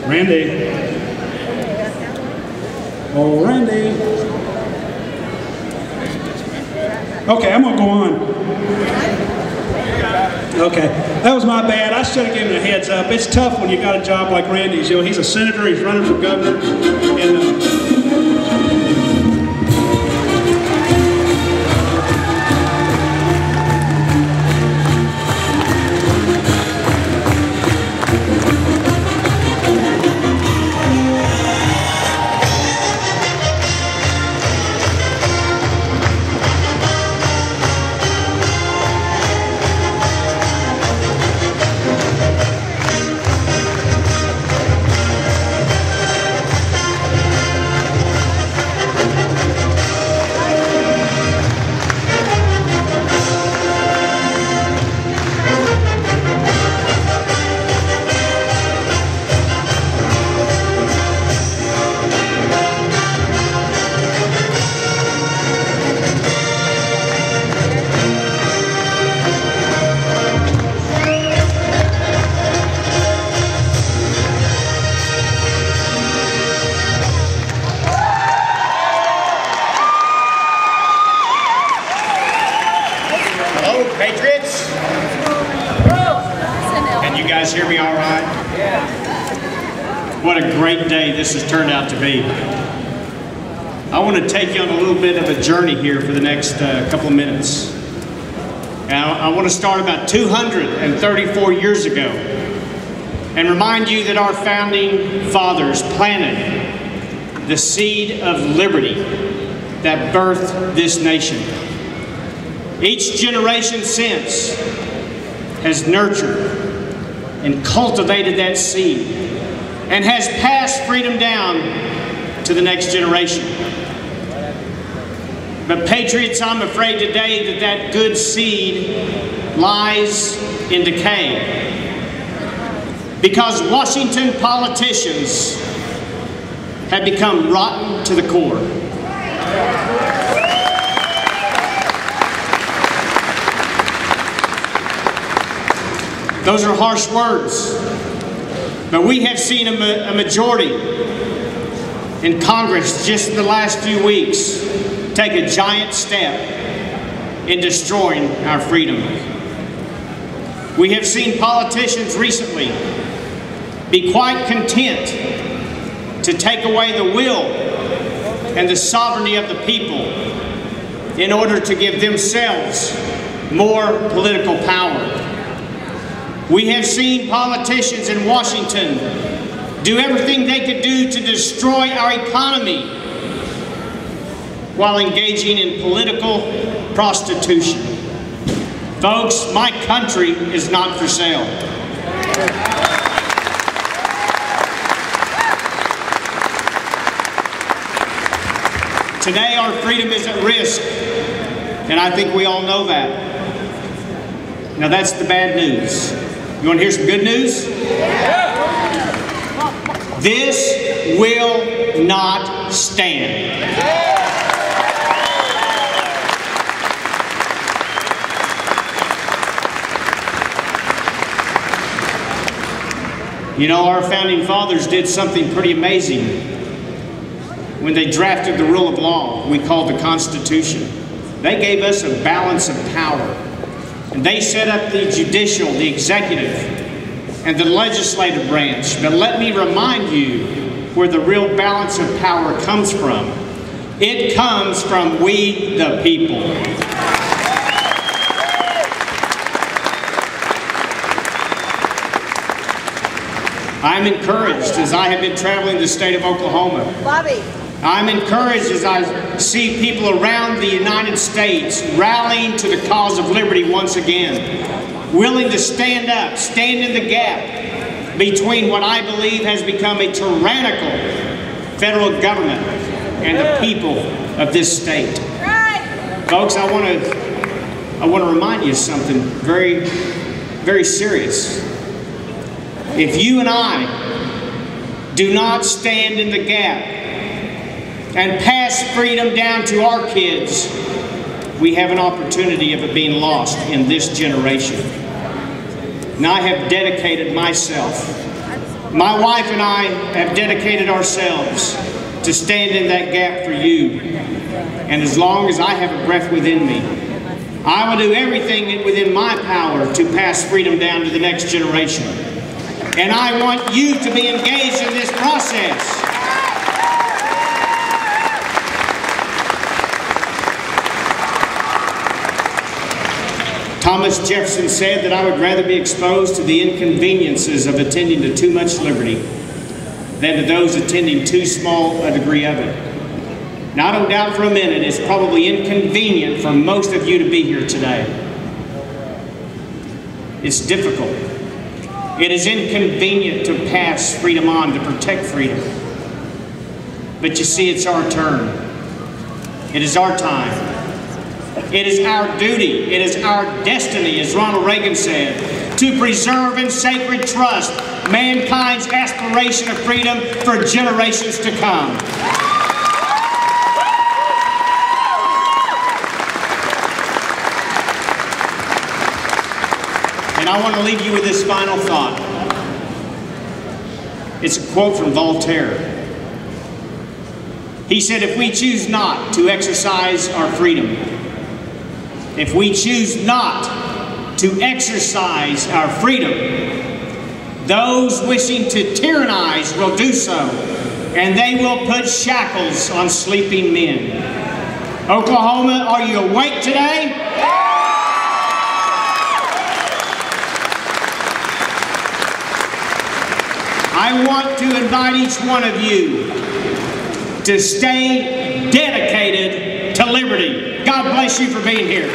Randy. Oh, Randy. Okay, I'm gonna go on. Okay, that was my bad. I should have given him a heads up. It's tough when you got a job like Randy's. You know, he's a senator, he's running for governor, and hear me all right? What a great day this has turned out to be. I want to take you on a little bit of a journey here for the next couple of minutes. Now, I want to start about 234 years ago and remind you that our founding fathers planted the seed of liberty that birthed this nation. Each generation since has nurtured and cultivated that seed and has passed freedom down to the next generation. But patriots, I'm afraid today that that good seed lies in decay because Washington politicians have become rotten to the core. Those are harsh words, but we have seen a majority in Congress just in the last few weeks take a giant step in destroying our freedom. We have seen politicians recently be quite content to take away the will and the sovereignty of the people in order to give themselves more political power. We have seen politicians in Washington do everything they could do to destroy our economy while engaging in political prostitution. Folks, my country is not for sale. Today our freedom is at risk, and I think we all know that. Now that's the bad news. You want to hear some good news? This will not stand. You know, our founding fathers did something pretty amazing when they drafted the rule of law we call the Constitution. They gave us a balance of power. And they set up the judicial, the executive, and the legislative branch. But let me remind you where the real balance of power comes from. It comes from we the people. I'm encouraged as I have been traveling the state of Oklahoma. Bobby. I'm encouraged as I see people around the United States rallying to the cause of liberty once again, willing to stand up, stand in the gap between what I believe has become a tyrannical federal government and the people of this state. Right. Folks, I want to remind you of something very, very serious. If you and I do not stand in the gap and pass freedom down to our kids, we have an opportunity of it being lost in this generation. And I have dedicated myself My wife and I have dedicated ourselves to stand in that gap for you. And as long as I have a breath within me, I will do everything within my power to pass freedom down to the next generation. And I want you to be engaged in this process. Thomas Jefferson said that I would rather be exposed to the inconveniences of attending to too much liberty than to those attending too small a degree of it. Now, I don't doubt for a minute it's probably inconvenient for most of you to be here today. It's difficult. It is inconvenient to pass freedom on, to protect freedom. But you see, it's our turn. It is our time. It is our duty, it is our destiny, as Ronald Reagan said, to preserve in sacred trust mankind's aspiration of freedom for generations to come. And I want to leave you with this final thought. It's a quote from Voltaire. He said, if we choose not to exercise our freedom, if we choose not to exercise our freedom, those wishing to tyrannize will do so, and they will put shackles on sleeping men. Oklahoma, are you awake today? I want to invite each one of you to stay dedicated to liberty. God bless you for being here.